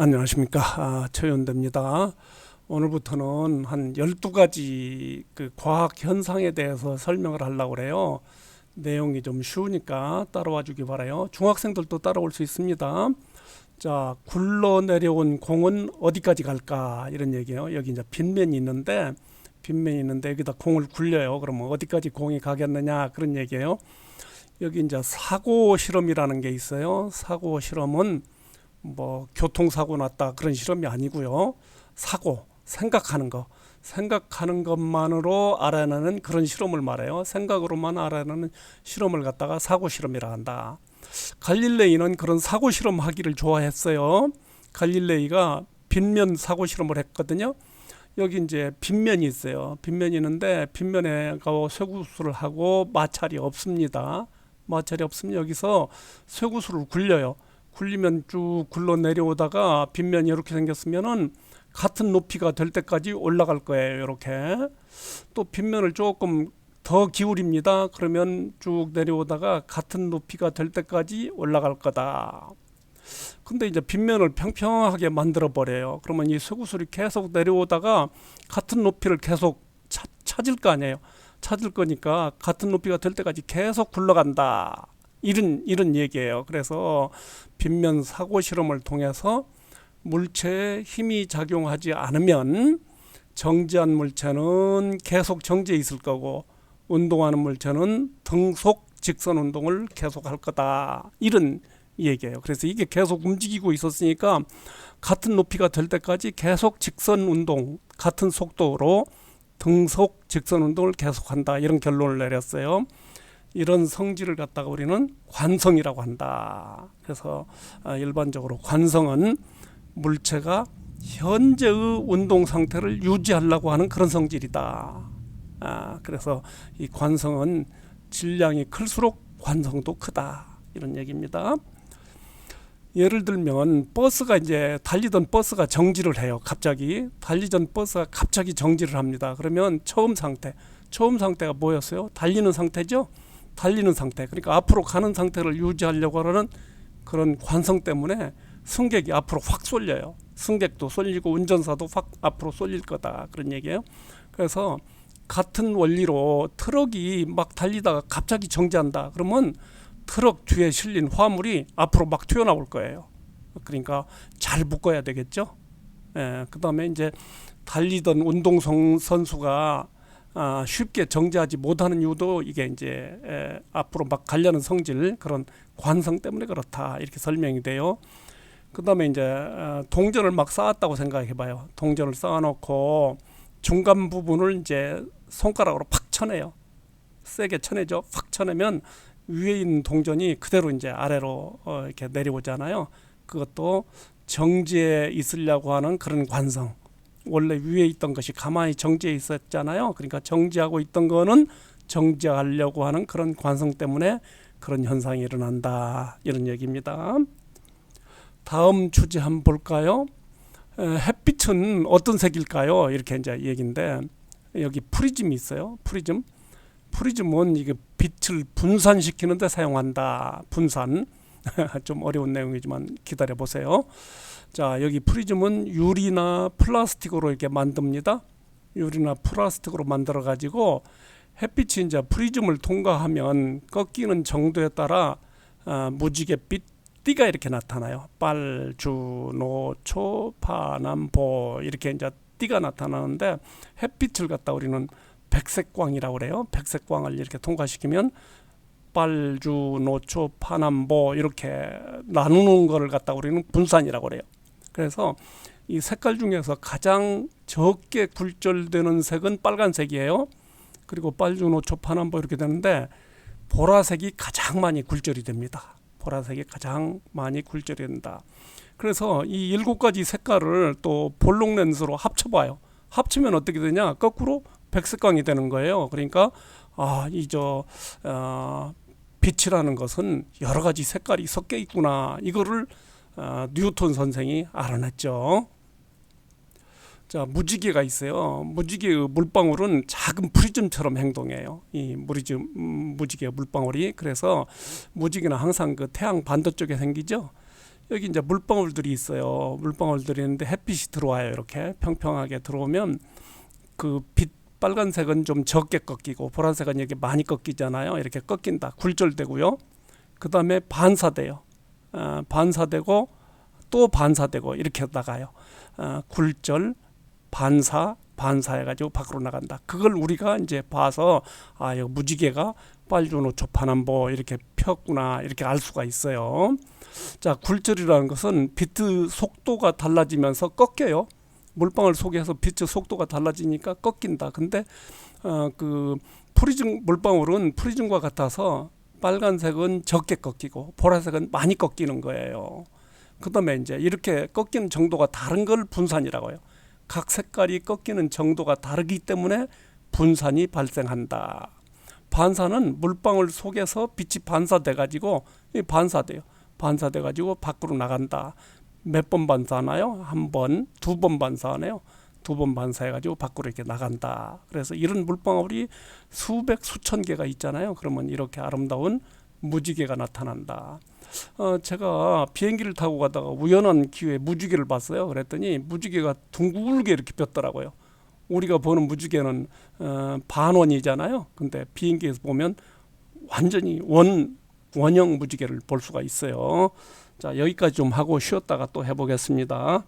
안녕하십니까. 최연대입니다. 오늘부터는 한 12가지 그 과학 현상에 대해서 설명을 하려고 그래요. 내용이 좀 쉬우니까 따라와 주기 바라요. 중학생들도 따라올 수 있습니다. 자, 굴러내려온 공은 어디까지 갈까? 이런 얘기예요. 여기 이제 빗면이 있는데 여기다 공을 굴려요. 그러면 어디까지 공이 가겠느냐? 그런 얘기예요. 여기 이제 사고 실험이라는 게 있어요. 사고 실험은 뭐 교통사고 났다 그런 실험이 아니고요. 생각하는 것만으로 알아내는 그런 실험을 말해요. 생각으로만 알아내는 실험을 갖다가 사고 실험이라 한다. 갈릴레이는 그런 사고 실험 하기를 좋아했어요. 갈릴레이가 빗면 사고 실험을 했거든요. 여기 이제 빗면이 있어요. 빗면이 있는데 빗면에 가고 쇠구슬을 하고 마찰이 없습니다. 마찰이 없으면 여기서 쇠구슬을 굴려요. 굴리면 쭉 굴러 내려오다가 빗면이 이렇게 생겼으면은 같은 높이가 될 때까지 올라갈 거예요. 이렇게 또 빗면을 조금 더 기울입니다. 그러면 쭉 내려오다가 같은 높이가 될 때까지 올라갈 거다. 근데 이제 빗면을 평평하게 만들어 버려요. 그러면 이 쇠구슬이 계속 내려오다가 같은 높이를 계속 찾을 거 아니에요. 찾을 거니까 같은 높이가 될 때까지 계속 굴러간다. 이런 얘기예요. 그래서 빗면 사고 실험을 통해서 물체에 힘이 작용하지 않으면 정지한 물체는 계속 정지해 있을 거고 운동하는 물체는 등속 직선 운동을 계속 할 거다. 이런 얘기예요. 그래서 이게 계속 움직이고 있었으니까 같은 높이가 될 때까지 계속 직선 운동, 같은 속도로 등속 직선 운동을 계속한다. 이런 결론을 내렸어요. 이런 성질을 갖다가 우리는 관성이라고 한다. 그래서 일반적으로 관성은 물체가 현재의 운동 상태를 유지하려고 하는 그런 성질이다. 그래서 이 관성은 질량이 클수록 관성도 크다. 이런 얘기입니다. 예를 들면 달리던 버스가 정지를 해요. 갑자기 달리던 버스가 갑자기 정지를 합니다. 그러면 처음 상태가 뭐였어요? 달리는 상태죠. 달리는 상태, 그러니까 앞으로 가는 상태를 유지하려고 하는 그런 관성 때문에 승객이 앞으로 확 쏠려요. 승객도 쏠리고 운전사도 확 앞으로 쏠릴 거다. 그런 얘기예요. 그래서 같은 원리로 트럭이 막 달리다가 갑자기 정지한다. 그러면 트럭 뒤에 실린 화물이 앞으로 막 튀어나올 거예요. 그러니까 잘 묶어야 되겠죠. 그 다음에 이제 달리던 운동선수가 쉽게 정지하지 못하는 이유도 이게 이제 앞으로 막 가려는 성질, 그런 관성 때문에 그렇다. 이렇게 설명이 돼요. 그 다음에 이제 동전을 막 쌓았다고 생각해 봐요. 동전을 쌓아놓고 중간 부분을 이제 손가락으로 팍 쳐내요. 세게 쳐내죠. 팍 쳐내면 위에 있는 동전이 그대로 이제 아래로 이렇게 내려오잖아요. 그것도 정지해 있으려고 하는 그런 관성. 원래 위에 있던 것이 가만히 정지해 있었잖아요. 그러니까 정지하고 있던 거는 정지하려고 하는 그런 관성 때문에 그런 현상이 일어난다. 이런 얘기입니다. 다음 주제 한번 볼까요? 햇빛은 어떤 색일까요? 이렇게 이제 얘기인데 여기 프리즘이 있어요. 프리즘은 이게 빛을 분산시키는 데 사용한다. 분산. 좀 어려운 내용이지만 기다려 보세요. 자, 여기 프리즘은 유리나 플라스틱으로 이렇게 만듭니다. 유리나 플라스틱으로 만들어 가지고 햇빛이 이제 프리즘을 통과하면 꺾이는 정도에 따라 무지갯빛 띠가 이렇게 나타나요. 빨주, 노초, 파남보 이렇게 이제 띠가 나타나는데 햇빛을 갖다 우리는 백색광이라고 그래요. 백색광을 이렇게 통과시키면 빨주, 노초, 파남보 이렇게 나누는 거를 갖다 우리는 분산이라고 그래요. 그래서 이 색깔 중에서 가장 적게 굴절되는 색은 빨간색이에요. 그리고 빨주, 노초, 파남보 이렇게 되는데 보라색이 가장 많이 굴절이 됩니다. 보라색이 가장 많이 굴절이 된다. 그래서 이 7가지 색깔을 또 볼록 렌즈로 합쳐봐요. 합치면 어떻게 되냐? 거꾸로 백색광이 되는 거예요. 그러니까 빛이라는 것은 여러 가지 색깔이 섞여 있구나. 이거를 뉴턴 선생이 알아냈죠. 자, 무지개가 있어요. 무지개의 물방울은 작은 프리즘처럼 행동해요. 이 무지개 물방울이. 그래서 무지개는 항상 그 태양 반대쪽에 생기죠. 여기 이제 물방울들이 있어요. 물방울들이 있는데 햇빛이 들어와요. 이렇게 평평하게 들어오면 그 빛 빨간색은 좀 적게 꺾이고 보라색은 이렇게 많이 꺾이잖아요. 이렇게 꺾인다. 굴절되고요. 그 다음에 반사돼요. 반사되고 또 반사되고 이렇게 나가요. 굴절, 반사, 반사해가지고 밖으로 나간다. 그걸 우리가 이제 봐서 아, 이 무지개가 빨주노초 파남보 이렇게 폈구나 이렇게 알 수가 있어요. 자, 굴절이라는 것은 빛의 속도가 달라지면서 꺾여요. 물방울 속에서 빛의 속도가 달라지니까 꺾인다. 근데 그 프리즘 물방울은 프리즘과 같아서 빨간색은 적게 꺾이고 보라색은 많이 꺾이는 거예요. 그다음에 이제 이렇게 꺾이는 정도가 다른 걸 분산이라고 해요. 각 색깔이 꺾이는 정도가 다르기 때문에 분산이 발생한다. 반사는 물방울 속에서 빛이 반사돼 가지고 반사돼요. 반사돼 가지고 밖으로 나간다. 몇 번 반사하나요? 한 번, 두 번 반사하네요. 두 번 반사해가지고 밖으로 이렇게 나간다. 그래서 이런 물방울이 수백, 수천 개가 있잖아요. 그러면 이렇게 아름다운 무지개가 나타난다. 제가 비행기를 타고 가다가 우연한 기회에 무지개를 봤어요. 그랬더니 무지개가 둥글게 이렇게 폈더라고요. 우리가 보는 무지개는 반원이잖아요. 근데 비행기에서 보면 완전히 원형 무지개를 볼 수가 있어요. 자, 여기까지 좀 하고 쉬었다가 또 해보겠습니다.